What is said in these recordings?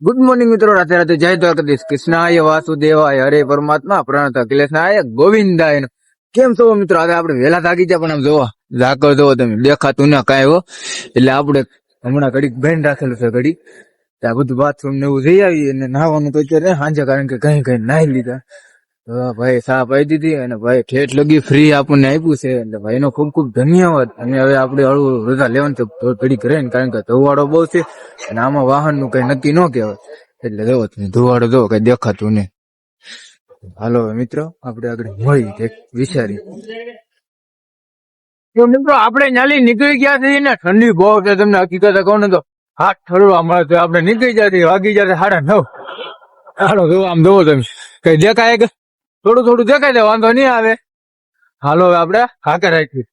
Good morning મિત્રો, રાતે રાતે જય દ્વારકાધીશ. કૃષ્ણાય વાસુદેવાય હરે પરમાત્મા પ્રણત અખિલેશનાય ગોવિંદાય. કેમ છો મિત્રો? આજે આપણે વહેલા થાકી ગયા, પણ આમ જોવા ઝાકળ જોવો તમે, દેખાતું ના કાંઈ હો. એટલે આપણે હમણાં ઘડીક બેન રાખેલું છે, ઘડી ત્યાં બધું બાથરૂમ ને એવું જઈ આવીએ. અને નાહવાનું તો અત્યારે સાંજે, કારણ કે કઈ કઈ નાહી લીધા. ભાઈ સાહ પાઈ દીધી અને ભાઈ ઠેઠ લગી ફ્રી આપણને આપ્યું છે, એટલે ભાઈ નો ખૂબ ખૂબ ધન્યવાદ. અને હવે આપણે હળવું રજા લેવાનું તો ઘડીક રહે ને, કારણ કે ધોવાડો બહુ છે અને આમાં વાહન નું કઈ નક્કી ન કહેવાય. એટલે જોવો તમે, ધોવાડો જો કઈ દેખાતું નહીં. હાલો મિત્રો, આપણે આગળ મળી વિચારી. મિત્રો આપણે ન્યાલી નીકળી ગયા છીએ ને, ઠંડી બહુ છે. તમને હકીકત કહું ને તો હાથ ઠરવા મળે છે. આપણે નીકળી જતી વાગી જશે 9:30. હાલો જો આમ જોવો તમે, કઈ દેખાય કે થોડું થોડું દેખાય છે, વાંધો નહીં આવે. હાલો હવે આપણે હાકે રાખી.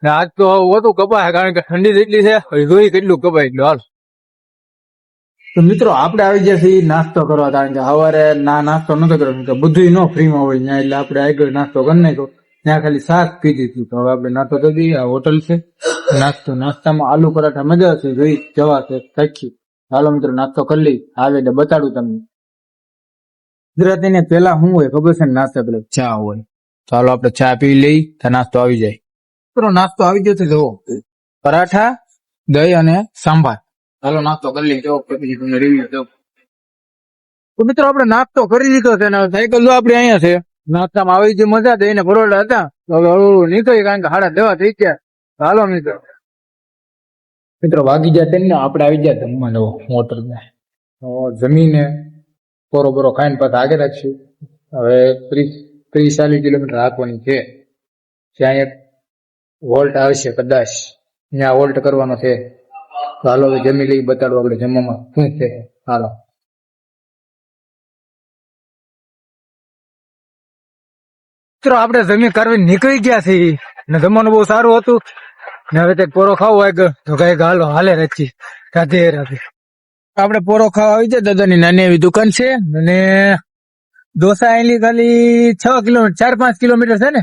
આજ તો ઓછું કપાય, કારણ કે ઠંડી જેટલી છે, જોઈ કેટલું કપાય એટલું. હાલ તો મિત્રો આપણે આવી ગયા છીએ નાસ્તો કરવા, કારણ કે સવારે નાસ્તો નતો કર્યો, કે બધું ન ફ્રીમાં હોય ત્યાં. એટલે આપણે આગળ નાસ્તો કરી નાખ્યો. ત્યાં ખાલી શાક પીધી હતી, તો હવે આપણે નાસ્તો કરી દઈએ. આ હોટલ છે નાસ્તામાં આલુ પરાઠા મજા છે, જોઈ જવા છે ચાખી. હાલો મિત્રો નાસ્તો કરી લઈ, આવે એટલે બતાડું તમને. ગુજરાતી ને પેલા શું હોય ખબર છે? નાસ્તા પેલા ચા હોય. ચાલો આપણે ચા પી લઈ, નાસ્તો આવી જાય. મિત્રો નાસ્તો આવી ગયો છે, જુઓ પરાઠા, દહીં અને સાંભાર. ચાલો નાસ્તો કરી લઈ, પછી તમને રિવ્યુ દઉં. તો મિત્રો આપણે નાસ્તો કરી લીધો છે ને, સાયકલ જો આપડે અહીંયા છે. નાસ્તામાં આવી જે મજા દઈને પરોડા હતા, તો હવે હળવું નીકળી, કારણ કે 9:30 થઈ ગયા. હાલો મિત્રો વાગી જાય ને, આપણે આવી જાય જમવા નવો મોટર ને જમીને બરોબરો ખાઈને પાછા આગળ રાખશું. હવે 30-40 કિલોમીટર રાખવાની છે. ત્યાં એક વોલ્ટ આવશે, કદાચ ત્યાં વોલ્ટ કરવાનો છે. હાલો હવે જમી લઈ, બતાડો આપણે જમવામાં શું છે. હાલો મિત્રો આપણે જમી કરવી નીકળી ગયા છીએ ને, જમવાનું બહુ સારું હતું ને. હવે પોરો ખાવો હોય તો કઈ હાલો હાલે રાખી. રાધે રાધે. આપણે પોરો ખાવા આવી જાય. દાદાની નાની એવી દુકાન છે, અને ડોસા અહીંથી ખાલી 6 કિલોમીટર 4-5 કિલોમીટર છે ને,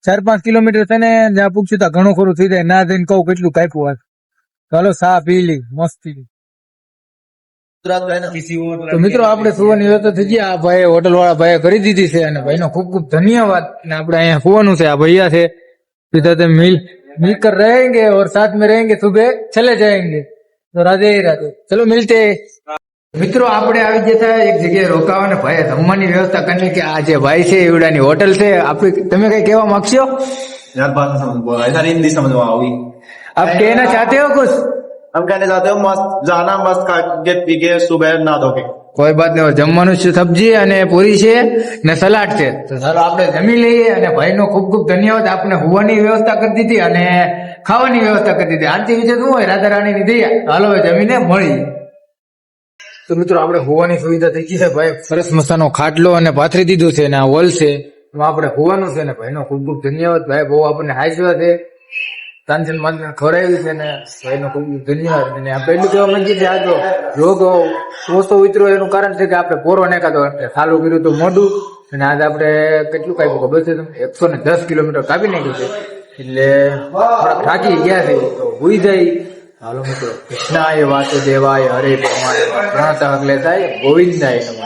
4-5 કિલોમીટર છે ને. જ્યાં પૂછ્યું ત્યાં ઘણું ખરું થઈ જાય. ના જઈને કહું કેટલું કાપ્યું હોય. ચાલો સા પી લી મસ્તી. તો મિત્રો આપણે સુવાની વ્યવસ્થા થઈ ગયા. આ ભાઈ હોટલ વાળા ભાઈ કરી દીધી છે, અને ભાઈ નો ખૂબ ખૂબ ધન્યવાદ. અને આપણે અહીંયા સુવાનું છે. આ ભૈયા છે, સીધા मिलकर रहेंगे और साथ में रहेंगे, सुबह चले जाएंगे. तो राधे राधे, चलो मिलते. મિત્રો આપણે આવી જતા એક જગ્યાએ રોકાવાને, ભાઈ જમવાની વ્યવસ્થા કરી કે આ જે ભાઈ છે એવડાની હોટલ છે. આપણી તમે કઈ કહેવા માંગશો? यार बात समझ बोला इधर हिंदी समझ में आओगी. आप कहना चाहते हो कुछ? हम कहने चाहते हो मस्त जाना, मस्त खा के पी के सुबह नहा धो के. કોઈ બાત નહીં. જમવાનું સબ્જી અને પૂરી છે ને સલાડ છે. તો ચાલો આપણે જમી લઈએ. અને ભાઈનો ખૂબ ખૂબ ધન્યવાદ. આપણે હોવાની વ્યવસ્થા કરી દીધી અને ખાવાની વ્યવસ્થા કરી દીધી. આનથી વિશે શું હોય? રાધા રાણીની દયા. હાલો જમીને મળી. તો મિત્રો આપણે હોવાની સુવિધા થઈ ગઈ છે. ભાઈ સરસ મસાનો ખાટલો અને પાથરી દીધું છે, અને આ હોલ છે, એમાં આપણે હોવાનું છે. ને ભાઈનો ખૂબ ખૂબ ધન્યવાદ. ભાઈ બહુ આપણને હાજવા છે, તાનસેન માનને ખવડાવ્યું છે, ને ભાઈનો ખૂબ ખૂબ ધન્યવાદ. અને આપણે એટલું કહેવા માંગીએ છીએ, આ તો રોગ ઓછો ઉતરો એનું કારણ છે કે આપણે પોરો નાખાતો, એટલે ચાલુ કર્યું તો મોઢું. અને આજે આપણે કેટલું કાપ્યું ખબર છે તમને? 110 કિલોમીટર કાપી નાખ્યું છે. એટલે થાકી ગયા છે, તો હુઈ જાય. હાલો મિત્રો, કૃષ્ણાય વાસુદેવાય હરે પરમાત્મા પ્રણત અખિલેશાય ગોવિંદાય નમઃ.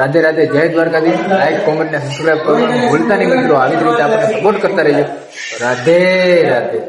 રાધે રાધે, જય દ્વારકાધીશ. લાઈક, કોમેન્ટ ને સબસ્ક્રાઈબ કરવાનું ભૂલતા નહીં મિત્રો. આવી જ રીતે આપણને સપોર્ટ કરતા રહેજો. રાધે રાધે.